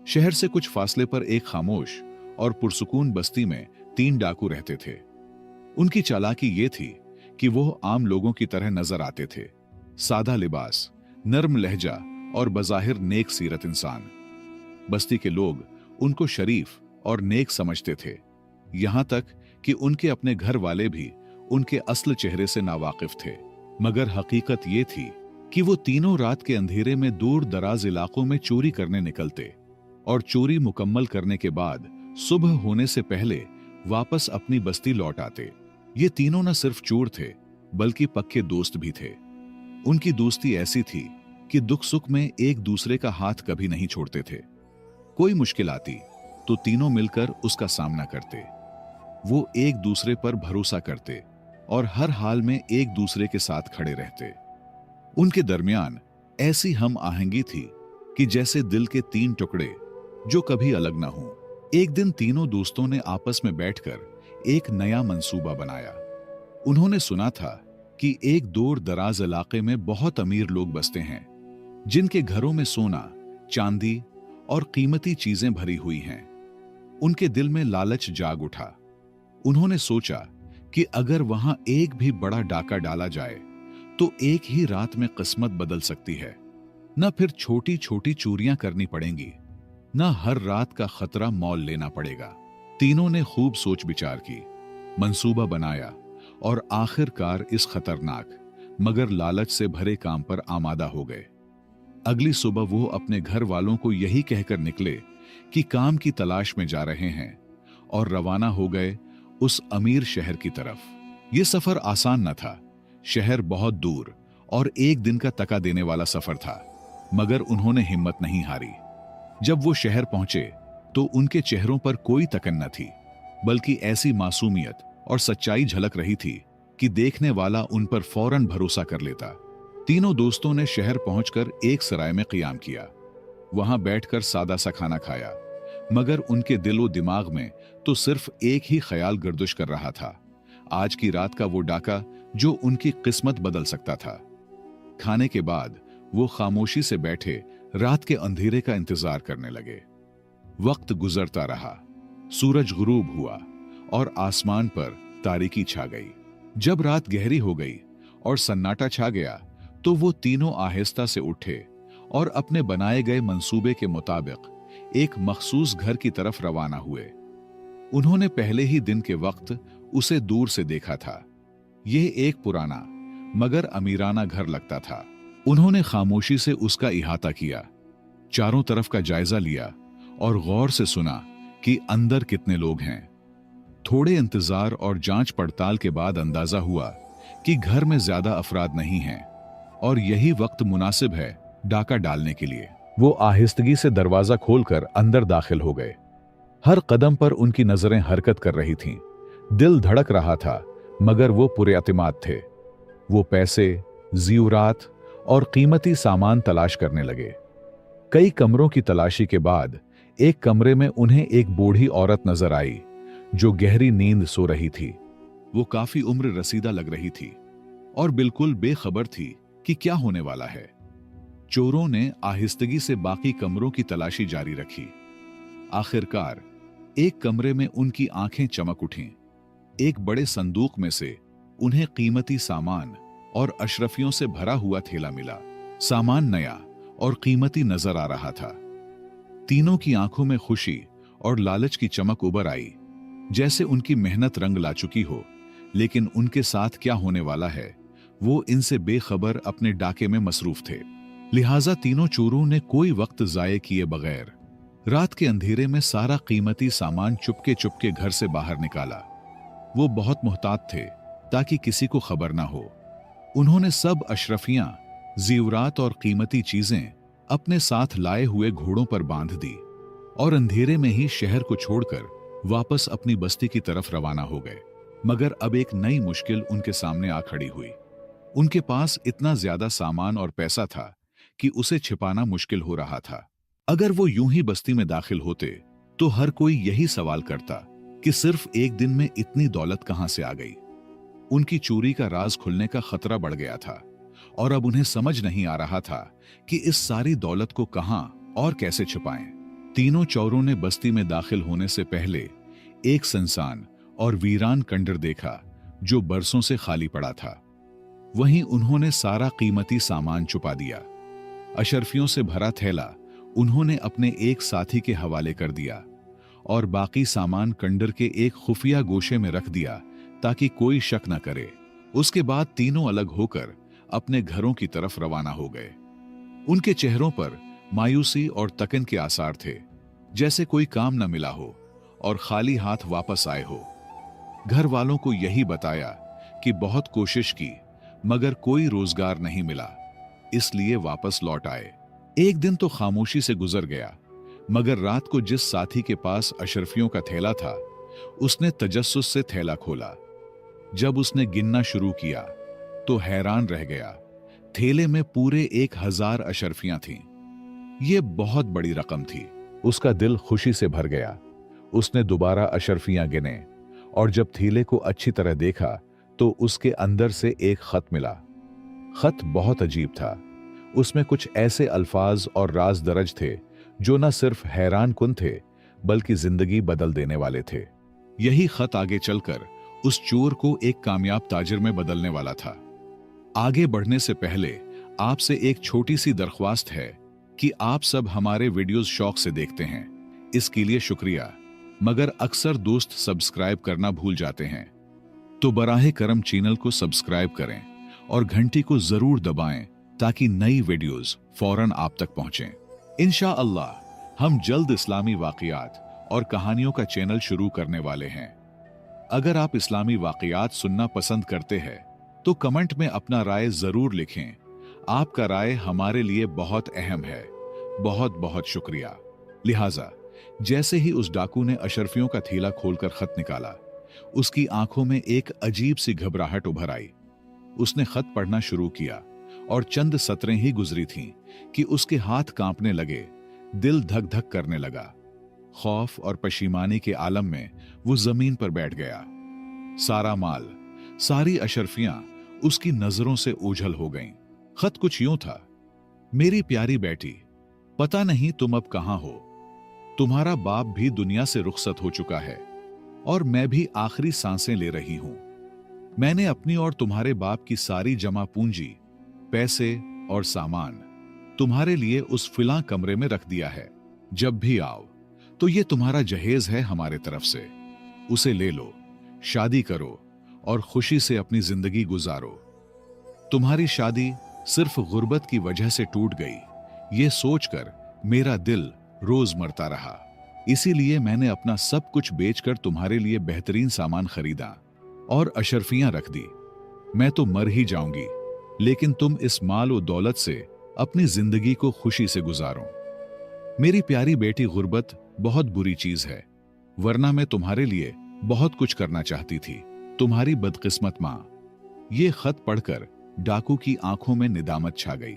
शहर से कुछ फासले पर एक खामोश और पुरसुकून बस्ती में 3 डाकू रहते थे। उनकी चालाकी ये थी कि वो आम लोगों की तरह नजर आते थे। सादा लिबास, नर्म लहजा और बज़ाहिर नेक सीरत इंसान। बस्ती के लोग उनको शरीफ और नेक समझते थे, यहां तक कि उनके अपने घर वाले भी उनके असल चेहरे से नावाकिफ थे। मगर हकीकत ये थी कि वो तीनों रात के अंधेरे में दूर दराज इलाकों में चोरी करने निकलते और चोरी मुकम्मल करने के बाद सुबह होने से पहले वापस अपनी बस्ती लौट आते। ये तीनों न सिर्फ चोर थे बल्कि पक्के दोस्त भी थे। उनकी दोस्ती ऐसी थी कि दुख सुख में एक दूसरे का हाथ कभी नहीं छोड़ते थे। कोई मुश्किल आती तो तीनों मिलकर उसका सामना करते। वो एक दूसरे पर भरोसा करते और हर हाल में एक दूसरे के साथ खड़े रहते। उनके दरमियान ऐसी हम आहंगी थी कि जैसे दिल के 3 टुकड़े जो कभी अलग ना हों। एक दिन तीनों दोस्तों ने आपस में बैठकर एक नया मंसूबा बनाया। उन्होंने सुना था कि एक दूर दराज इलाके में बहुत अमीर लोग बसते हैं, जिनके घरों में सोना, चांदी और कीमती चीजें भरी हुई हैं। उनके दिल में लालच जाग उठा। उन्होंने सोचा कि अगर वहां एक भी बड़ा डाका डाला जाए तो एक ही रात में किस्मत बदल सकती है। न फिर छोटी छोटी चोरियां करनी पड़ेंगी, न हर रात का खतरा मोल लेना पड़ेगा। तीनों ने खूब सोच विचार की, मंसूबा बनाया और आखिरकार इस खतरनाक मगर लालच से भरे काम पर आमादा हो गए। अगली सुबह वो अपने घर वालों को यही कहकर निकले कि काम की तलाश में जा रहे हैं और रवाना हो गए उस अमीर शहर की तरफ। यह सफर आसान न था। शहर बहुत दूर और एक दिन का तका देने वाला सफर था, मगर उन्होंने हिम्मत नहीं हारी। जब वो शहर पहुंचे तो उनके चेहरों पर कोई तकन न थी, बल्कि ऐसी मासूमियत और सच्चाई झलक रही थी कि देखने वाला उन पर फौरन भरोसा कर लेता। तीनों दोस्तों ने शहर पहुंचकर एक सराय में क़ियाम किया। वहां बैठकर सादा सा खाना खाया, मगर उनके दिलो दिमाग में तो सिर्फ एक ही ख्याल गर्दिश कर रहा था, आज की रात का वो डाका जो उनकी किस्मत बदल सकता था। खाने के बाद वो खामोशी से बैठे रात के अंधेरे का इंतजार करने लगे। वक्त गुजरता रहा, सूरज गुरूब हुआ और आसमान पर तारीकी छा गई। जब रात गहरी हो गई और सन्नाटा छा गया तो वो तीनों आहिस्ता से उठे और अपने बनाए गए मंसूबे के मुताबिक एक मखसूस घर की तरफ रवाना हुए। उन्होंने पहले ही दिन के वक्त उसे दूर से देखा था। यह एक पुराना मगर अमीराना घर लगता था। उन्होंने खामोशी से उसका इहाता किया, चारों तरफ का जायजा लिया और गौर से सुना कि अंदर कितने लोग हैं। थोड़े इंतजार और जांच पड़ताल के बाद अंदाजा हुआ कि घर में ज्यादा अफराद नहीं हैं और यही वक्त मुनासिब है डाका डालने के लिए। वो आहिस्तगी से दरवाजा खोलकर अंदर दाखिल हो गए। हर कदम पर उनकी नजरें हरकत कर रही थीं। दिल धड़क रहा था, मगर वो पुरएतिमाद थे। वो पैसे, ज़ीवरात और कीमती सामान तलाश करने लगे। कई कमरों की तलाशी के बाद एक कमरे में उन्हें एक बूढ़ी औरत नजर आई जो गहरी नींद सो रही थी। वो काफी उम्र रसीदा लग रही थी और बिल्कुल बेखबर थी कि क्या होने वाला है। चोरों ने आहिस्तगी से बाकी कमरों की तलाशी जारी रखी। आखिरकार एक कमरे में उनकी आंखें चमक उठीं। एक बड़े संदूक में से उन्हें कीमती सामान और अशरफियों से भरा हुआ थैला मिला। सामान नया और कीमती नजर आ रहा था। तीनों की आंखों में खुशी और लालच की चमक उभर आई, जैसे उनकी मेहनत रंग ला चुकी हो। लेकिन उनके साथ क्या होने वाला है, वो इनसे बेखबर अपने डाके में मसरूफ थे। लिहाजा तीनों चोरों ने कोई वक्त जाये किए बगैर रात के अंधेरे में सारा कीमती सामान चुपके चुपके घर से बाहर निकाला। वो बहुत मुहतात थे ताकि किसी को खबर ना हो। उन्होंने सब अशरफियां, ज़ीवरात और कीमती चीजें अपने साथ लाए हुए घोड़ों पर बांध दी और अंधेरे में ही शहर को छोड़कर वापस अपनी बस्ती की तरफ रवाना हो गए। मगर अब एक नई मुश्किल उनके सामने आ खड़ी हुई। उनके पास इतना ज्यादा सामान और पैसा था कि उसे छिपाना मुश्किल हो रहा था। अगर वो यूं ही बस्ती में दाखिल होते तो हर कोई यही सवाल करता कि सिर्फ एक दिन में इतनी दौलत कहां से आ गई। उनकी चोरी का राज खुलने का खतरा बढ़ गया था और अब उन्हें समझ नहीं आ रहा था कि इस सारी दौलत को कहां और कैसे छुपाएं। तीनों चोरों ने बस्ती में दाखिल होने से पहले एक सुनसान और वीरान खंडर देखा जो बरसों से खाली पड़ा था। वहीं उन्होंने सारा कीमती सामान छुपा दिया। अशरफियों से भरा थैला उन्होंने अपने एक साथी के हवाले कर दिया और बाकी सामान खंडर के एक खुफिया गोशे में रख दिया ताकि कोई शक न करे। उसके बाद तीनों अलग होकर अपने घरों की तरफ रवाना हो गए। उनके चेहरों पर मायूसी और तकन के आसार थे, जैसे कोई काम न मिला हो और खाली हाथ वापस आए हो। घर वालों को यही बताया कि बहुत कोशिश की मगर कोई रोजगार नहीं मिला, इसलिए वापस लौट आए। एक दिन तो खामोशी से गुजर गया, मगर रात को जिस साथी के पास अशरफियों का थैला था उसने तजस्सुस से थैला खोला। जब उसने गिनना शुरू किया तो हैरान रह गया। थैले में पूरे 1000 अशरफियां थीं। यह बहुत बड़ी रकम थी। उसका दिल खुशी से भर गया। उसने दोबारा अशरफियां गिने और जब थैले को अच्छी तरह देखा तो उसके अंदर से एक खत मिला। खत बहुत अजीब था। उसमें कुछ ऐसे अल्फाज और राज दर्ज थे जो न सिर्फ हैरान कुन थे बल्कि जिंदगी बदल देने वाले थे। यही खत आगे चलकर उस चोर को एक कामयाब ताजिर में बदलने वाला था। आगे बढ़ने से पहले आपसे एक छोटी सी दरख्वास्त है कि आप सब हमारे वीडियोस शौक से देखते हैं, इसके लिए शुक्रिया, मगर अक्सर दोस्त सब्सक्राइब करना भूल जाते हैं। तो बराहे करम चैनल को सब्सक्राइब करें और घंटी को जरूर दबाएं ताकि नई वीडियोस फौरन आप तक पहुंचें। इंशाअल्लाह हम जल्द इस्लामी वाक़ियात और कहानियों का चैनल शुरू करने वाले हैं। अगर आप इस्लामी वाक़ियात सुनना पसंद करते हैं तो कमेंट में अपना राय जरूर लिखें। आपका राय हमारे लिए बहुत अहम है। बहुत बहुत शुक्रिया। लिहाजा जैसे ही उस डाकू ने अशरफियों का थैला खोलकर खत निकाला, उसकी आंखों में एक अजीब सी घबराहट उभर आई। उसने खत पढ़ना शुरू किया और चंद सतरें ही गुजरी थीं कि उसके हाथ कांपने लगे, दिल धक धक करने लगा। खौफ और पशीमानी के आलम में वो जमीन पर बैठ गया। सारा माल, सारी अशरफियां उसकी नजरों से ओझल हो गईं। खत कुछ यूं था, मेरी प्यारी बेटी, पता नहीं तुम अब कहां हो। तुम्हारा बाप भी दुनिया से रुखसत हो चुका है और मैं भी आखिरी सांसें ले रही हूं। मैंने अपनी और तुम्हारे बाप की सारी जमा पूंजी, पैसे और सामान तुम्हारे लिए उस फिला कमरे में रख दिया है। जब भी आओ तो ये तुम्हारा जहेज है हमारे तरफ से। उसे ले लो, शादी करो और खुशी से अपनी जिंदगी गुजारो। तुम्हारी शादी सिर्फ गुर्बत की वजह से टूट गई, ये सोचकर मेरा दिल रोज मरता रहा। इसीलिए मैंने अपना सब कुछ बेचकर तुम्हारे लिए बेहतरीन सामान खरीदा और अशरफियां रख दी। मैं तो मर ही जाऊंगी, लेकिन तुम इस माल और दौलत से अपनी जिंदगी को खुशी से गुजारो। मेरी प्यारी बेटी, गुर्बत बहुत बुरी चीज है, वरना मैं तुम्हारे लिए बहुत कुछ करना चाहती थी। तुम्हारी बदकिस्मत मां। ये खत पढ़कर डाकू की आंखों में निदामत छा गई।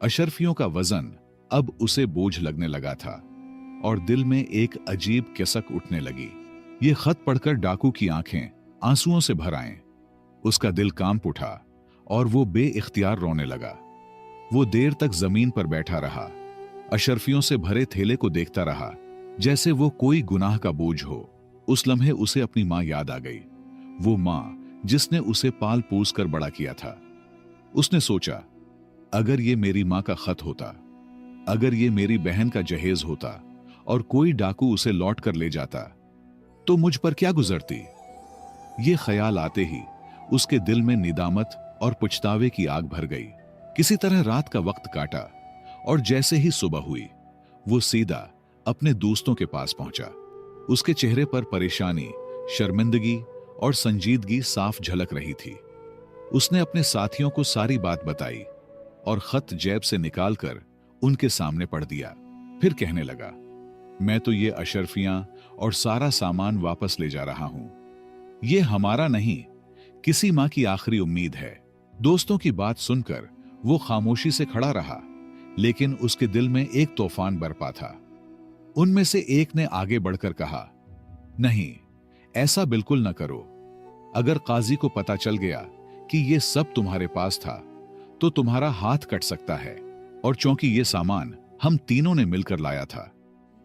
अशरफियों का वजन अब उसे बोझ लगने लगा था और दिल में एक अजीब कसक उठने लगी। ये खत पढ़कर डाकू की आंखें आंसुओं से भर आएं। उसका दिल कांप उठा और वो बेइख्तियार रोने लगा। वो देर तक जमीन पर बैठा रहा, अशरफियों से भरे थैले को देखता रहा जैसे वो कोई गुनाह का बोझ हो। उस लम्हे उसे अपनी मां याद आ गई, वो मां जिसने उसे पाल पोस कर बड़ा किया था। उसने सोचा, अगर ये मेरी मां का खत होता, अगर ये मेरी बहन का जहेज होता और कोई डाकू उसे लौट कर ले जाता तो मुझ पर क्या गुजरती। ये ख्याल आते ही उसके दिल में निदामत और पछतावे की आग भर गई। किसी तरह रात का वक्त काटा और जैसे ही सुबह हुई वो सीधा अपने दोस्तों के पास पहुंचा। उसके चेहरे पर परेशानी, शर्मिंदगी और संजीदगी साफ झलक रही थी। उसने अपने साथियों को सारी बात बताई और खत जेब से निकालकर उनके सामने पढ़ दिया। फिर कहने लगा, मैं तो ये अशरफियां और सारा सामान वापस ले जा रहा हूं। ये हमारा नहीं, किसी मां की आखिरी उम्मीद है। दोस्तों की बात सुनकर वो खामोशी से खड़ा रहा, लेकिन उसके दिल में एक तूफान बरपा था। उनमें से एक ने आगे बढ़कर कहा, नहीं, ऐसा बिल्कुल न करो। अगर काजी को पता चल गया कि ये सब तुम्हारे पास था तो तुम्हारा हाथ कट सकता है, और चूंकि ये सामान हम तीनों ने मिलकर लाया था,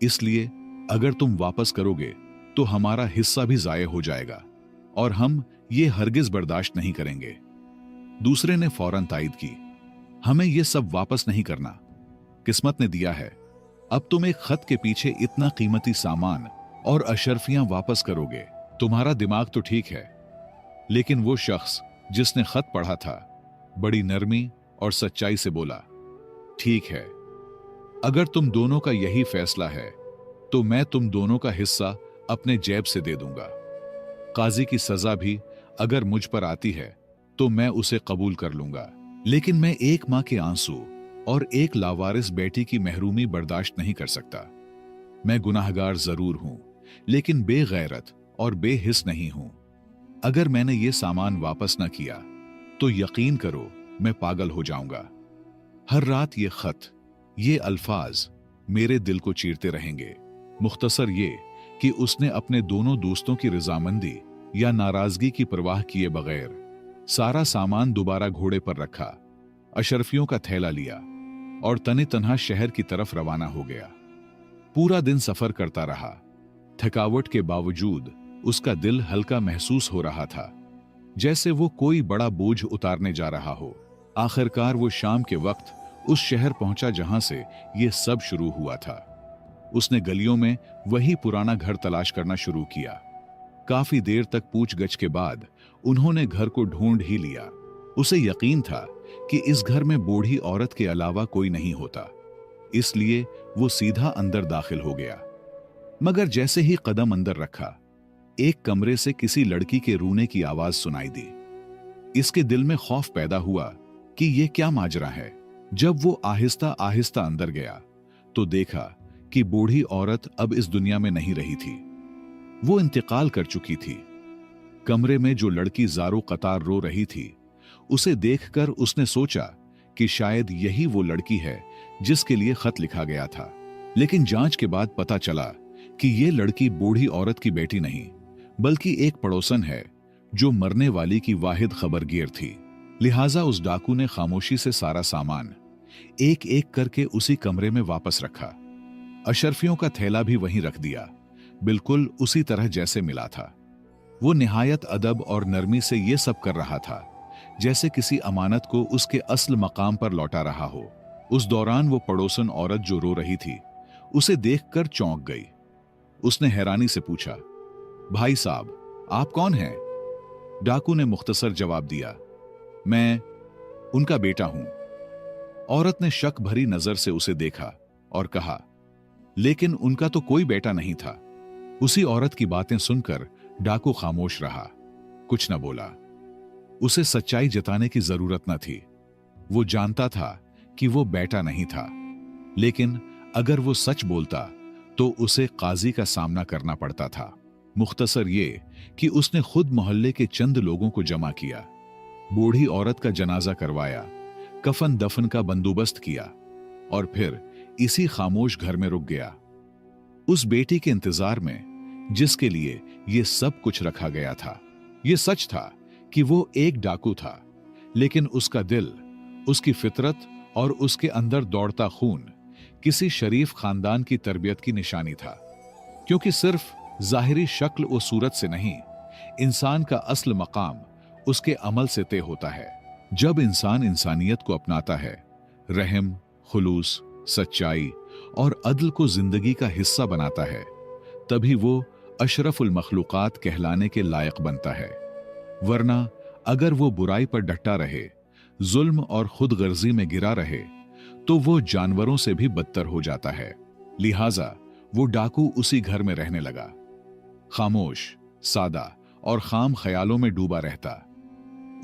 इसलिए अगर तुम वापस करोगे तो हमारा हिस्सा भी जाये हो जाएगा और हम ये हरगिज बर्दाश्त नहीं करेंगे। दूसरे ने फौरन तायद की, हमें ये सब वापस नहीं करना, किस्मत ने दिया है। अब तुम एक खत के पीछे इतना कीमती सामान और अशरफियां वापस करोगे? तुम्हारा दिमाग तो ठीक है। लेकिन वो शख्स जिसने खत पढ़ा था बड़ी नरमी और सच्चाई से बोला, ठीक है, अगर तुम दोनों का यही फैसला है तो मैं तुम दोनों का हिस्सा अपने जेब से दे दूंगा। काजी की सजा भी अगर मुझ पर आती है तो मैं उसे कबूल कर लूंगा, लेकिन मैं एक मां के आंसू और एक लावारिस बेटी की महरूमी बर्दाश्त नहीं कर सकता। मैं गुनाहगार जरूर हूं, लेकिन बेगैरत और बेहिस नहीं हूं। अगर मैंने ये सामान वापस न किया तो यकीन करो मैं पागल हो जाऊंगा। हर रात ये खत, ये अल्फाज मेरे दिल को चीरते रहेंगे। मुख्तसर ये कि उसने अपने दोनों दोस्तों की रजामंदी या नाराजगी की परवाह किए बगैर सारा सामान दोबारा घोड़े पर रखा, अशरफियों का थैला लिया और तने तन्हा शहर की तरफ रवाना हो गया। पूरा दिन सफर करता रहा। थकावट के बावजूद उसका दिल हल्का महसूस हो रहा था, जैसे वो कोई बड़ा बोझ उतारने जा रहा हो। आखिरकार वो शाम के वक्त उस शहर पहुंचा जहां से ये सब शुरू हुआ था। उसने गलियों में वही पुराना घर तलाश करना शुरू किया। काफी देर तक पूछगछ के बाद उन्होंने घर को ढूंढ ही लिया। उसे यकीन था कि इस घर में बूढ़ी औरत के अलावा कोई नहीं होता, इसलिए वो सीधा अंदर दाखिल हो गया। मगर जैसे ही कदम अंदर रखा, एक कमरे से किसी लड़की के रोने की आवाज सुनाई दी। इसके दिल में खौफ पैदा हुआ कि यह क्या माजरा है। जब वो आहिस्ता आहिस्ता अंदर गया तो देखा कि बूढ़ी औरत अब इस दुनिया में नहीं रही थी। वो इंतकाल कर चुकी थी। कमरे में जो लड़की ज़ारो कतार रो रही थी, उसे देखकर उसने सोचा कि शायद यही वो लड़की है जिसके लिए खत लिखा गया था। लेकिन जांच के बाद पता चला कि यह लड़की बूढ़ी औरत की बेटी नहीं, बल्कि एक पड़ोसन है जो मरने वाली की वाहिद खबरगीर थी। लिहाजा उस डाकू ने खामोशी से सारा सामान एक एक करके उसी कमरे में वापस रखा। अशरफियों का थैला भी वहीं रख दिया, बिल्कुल उसी तरह जैसे मिला था। वो निहायत अदब और नरमी से ये सब कर रहा था, जैसे किसी अमानत को उसके असल मकाम पर लौटा रहा हो। उस दौरान वो पड़ोसन औरत जो रो रही थी, उसे देखकर चौंक गई। उसने हैरानी से पूछा, भाई साहब, आप कौन हैं? डाकू ने मुख्तसर जवाब दिया, मैं उनका बेटा हूं। औरत ने शक भरी नजर से उसे देखा और कहा, लेकिन उनका तो कोई बेटा नहीं था। उसी औरत की बातें सुनकर डाकू खामोश रहा, कुछ न बोला। उसे सच्चाई जताने की जरूरत न थी। वो जानता था कि वो बेटा नहीं था, लेकिन अगर वो सच बोलता तो उसे काजी का सामना करना पड़ता था। मुख्तसर ये कि उसने खुद मोहल्ले के चंद लोगों को जमा किया, बूढ़ी औरत का जनाजा करवाया, कफन दफन का बंदोबस्त किया और फिर इसी खामोश घर में रुक गया, उस बेटी के इंतजार में जिसके लिए ये सब कुछ रखा गया था। ये सच था कि वो एक डाकू था, लेकिन उसका दिल, उसकी फितरत और उसके अंदर दौड़ता खून किसी शरीफ खानदान की तरबियत की निशानी था। क्योंकि सिर्फ जाहिरी शक्ल और सूरत से नहीं, इंसान का असल मकाम उसके अमल से तय होता है। जब इंसान इंसानियत को अपनाता है, रहम, खुलूस, सच्चाई और अदल को जिंदगी का हिस्सा बनाता है, तभी वो अशरफुल मखलूकात कहलाने के लायक बनता है। वरना अगर वो बुराई पर डटा रहे, जुल्म और खुद गर्जी में गिरा रहे, तो वो जानवरों से भी बदतर हो जाता है। लिहाजा वो डाकू उसी घर में रहने लगा, खामोश, सादा और खाम ख्यालों में डूबा रहता।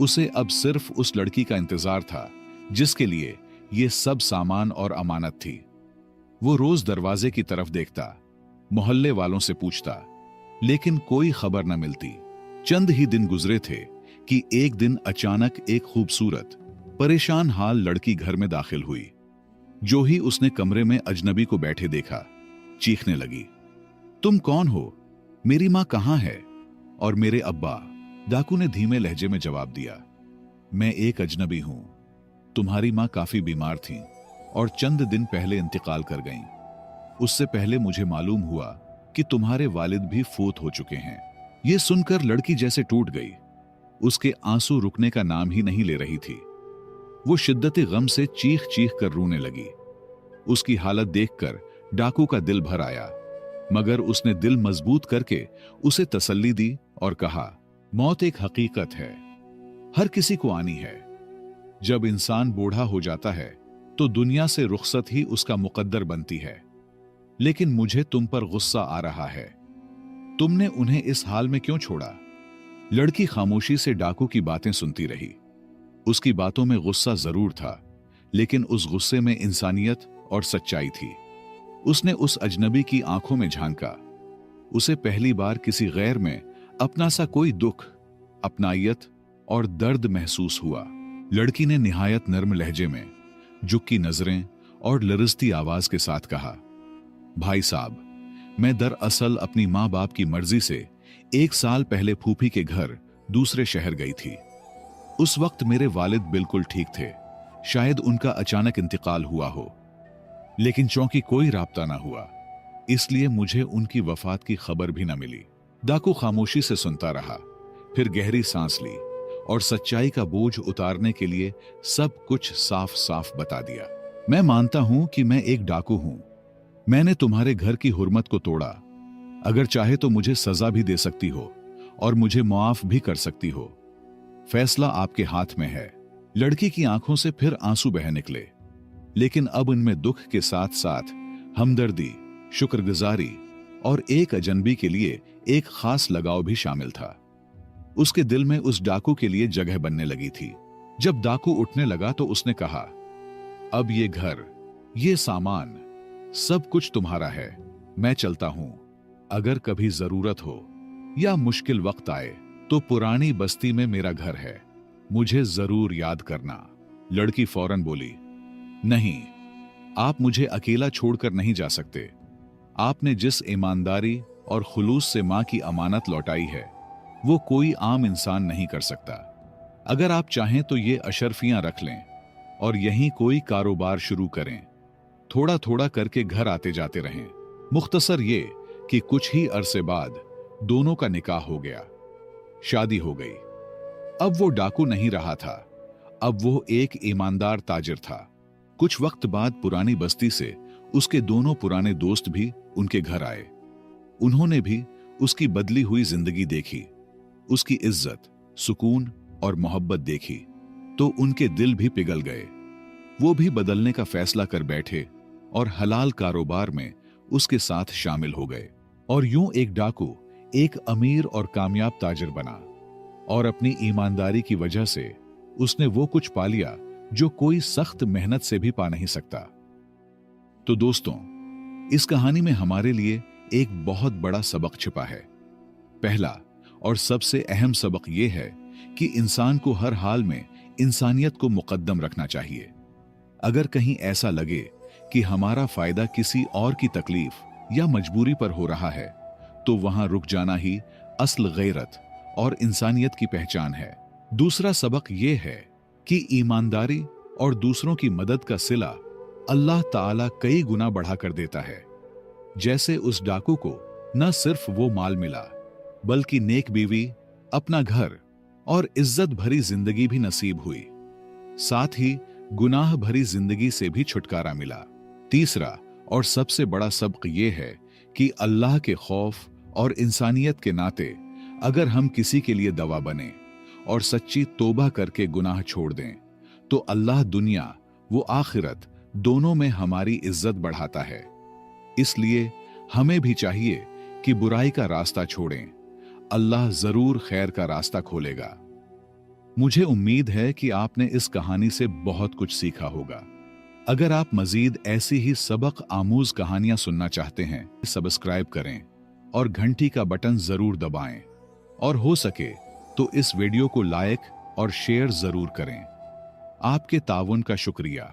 उसे अब सिर्फ उस लड़की का इंतजार था जिसके लिए ये सब सामान और अमानत थी। वो रोज दरवाजे की तरफ देखता, मोहल्ले वालों से पूछता, लेकिन कोई खबर न मिलती। चंद ही दिन गुजरे थे कि एक दिन अचानक एक खूबसूरत, परेशान हाल लड़की घर में दाखिल हुई। जो ही उसने कमरे में अजनबी को बैठे देखा, चीखने लगी, तुम कौन हो? मेरी मां कहां है? और मेरे अब्बा? डाकू ने धीमे लहजे में जवाब दिया, मैं एक अजनबी हूं। तुम्हारी मां काफी बीमार थीं और चंद दिन पहले इंतकाल कर गईं। उससे पहले मुझे मालूम हुआ कि तुम्हारे वालिद भी फोत हो चुके हैं। यह सुनकर लड़की जैसे टूट गई। उसके आंसू रुकने का नाम ही नहीं ले रही थी। वो शिद्दत गम से चीख चीख कर रोने लगी। उसकी हालत देखकर डाकू का दिल भर आया, मगर उसने दिल मजबूत करके उसे तसल्ली दी और कहा, मौत एक हकीकत है, हर किसी को आनी है। जब इंसान बूढ़ा हो जाता है तो दुनिया से रुखसत ही उसका मुकद्दर बनती है। लेकिन मुझे तुम पर गुस्सा आ रहा है, तुमने उन्हें इस हाल में क्यों छोड़ा? लड़की खामोशी से डाकू की बातें सुनती रही। उसकी बातों में गुस्सा जरूर था, लेकिन उस गुस्से में इंसानियत और सच्चाई थी। उसने उस अजनबी की आंखों में झांका। उसे पहली बार किसी गैर में अपना सा कोई दुख, अपनायत और दर्द महसूस हुआ। लड़की ने निहायत नर्म लहजे में, झुकी नजरें और लरजती आवाज के साथ कहा, भाई साहब, मैं दरअसल अपनी मां बाप की मर्जी से 1 साल पहले फूफी के घर दूसरे शहर गई थी। उस वक्त मेरे वालिद बिल्कुल ठीक थे, शायद उनका अचानक इंतकाल हुआ हो, लेकिन चौंकी कोई राब्ता ना हुआ, इसलिए मुझे उनकी वफात की खबर भी न मिली। डाकू खामोशी से सुनता रहा, फिर गहरी सांस ली और सच्चाई का बोझ उतारने के लिए सब कुछ साफ साफ बता दिया। मैं मानता हूं कि मैं एक डाकू हूं। मैंने तुम्हारे घर की हुर्मत को तोड़ा। अगर चाहे तो मुझे सजा भी दे सकती हो और मुझे मुआफ भी कर सकती हो। फैसला आपके हाथ में है। लड़की की आंखों से फिर आंसू बह निकले, लेकिन अब उनमें दुख के साथ साथ हमदर्दी, शुक्रगुजारी और एक अजनबी के लिए एक खास लगाव भी शामिल था। उसके दिल में उस डाकू के लिए जगह बनने लगी थी। जब डाकू उठने लगा तो उसने कहा, अब ये घर, ये सामान, सब कुछ तुम्हारा है। मैं चलता हूं। अगर कभी जरूरत हो या मुश्किल वक्त आए तो पुरानी बस्ती में मेरा घर है, मुझे जरूर याद करना। लड़की फौरन बोली, नहीं, आप मुझे अकेला छोड़कर नहीं जा सकते। आपने जिस ईमानदारी और खुलूस से मां की अमानत लौटाई है, वो कोई आम इंसान नहीं कर सकता। अगर आप चाहें तो ये अशरफियां रख लें और यहीं कोई कारोबार शुरू करें। थोड़ा थोड़ा करके घर आते जाते रहें। मुख्तसर ये कि कुछ ही अरसे बाद दोनों का निकाह हो गया, शादी हो गई। अब वो डाकू नहीं रहा था, अब वो एक ईमानदार ताजिर था। कुछ वक्त बाद पुरानी बस्ती से उसके दोनों पुराने दोस्त भी उनके घर आए। उन्होंने भी उसकी बदली हुई जिंदगी देखी, उसकी इज्जत, सुकून और मोहब्बत देखी तो उनके दिल भी पिघल गए। वो भी बदलने का फैसला कर बैठे और हलाल कारोबार में उसके साथ शामिल हो गए। और यूं एक डाकू एक अमीर और कामयाब ताजिर बना, और अपनी ईमानदारी की वजह से उसने वो कुछ पा लिया जो कोई सख्त मेहनत से भी पा नहीं सकता। तो दोस्तों, इस कहानी में हमारे लिए एक बहुत बड़ा सबक छिपा है। पहला और सबसे अहम सबक यह है कि इंसान को हर हाल में इंसानियत को मुकद्दम रखना चाहिए। अगर कहीं ऐसा लगे कि हमारा फायदा किसी और की तकलीफ या मजबूरी पर हो रहा है, तो वहां रुक जाना ही असल गैरत और इंसानियत की पहचान है। दूसरा सबक यह है कि ईमानदारी और दूसरों की मदद का सिला अल्लाह ताला कई गुना बढ़ा कर देता है। जैसे उस डाकू को न सिर्फ वो माल मिला, बल्कि नेक बीवी, अपना घर और इज्जत भरी जिंदगी भी नसीब हुई। साथ ही गुनाह भरी जिंदगी से भी छुटकारा मिला। तीसरा और सबसे बड़ा सबक यह है कि अल्लाह के खौफ और इंसानियत के नाते अगर हम किसी के लिए दवा बने और सच्ची तौबा करके गुनाह छोड़ दें, तो अल्लाह दुनिया वो आखिरत दोनों में हमारी इज्जत बढ़ाता है। इसलिए हमें भी चाहिए कि बुराई का रास्ता छोड़ें, अल्लाह जरूर खैर का रास्ता खोलेगा। मुझे उम्मीद है कि आपने इस कहानी से बहुत कुछ सीखा होगा। अगर आप मजीद ऐसी ही सबक आमूज कहानियां सुनना चाहते हैं, सब्सक्राइब करें और घंटी का बटन जरूर दबाएं, और हो सके तो इस वीडियो को लाइक और शेयर जरूर करें। आपके ताउन का शुक्रिया।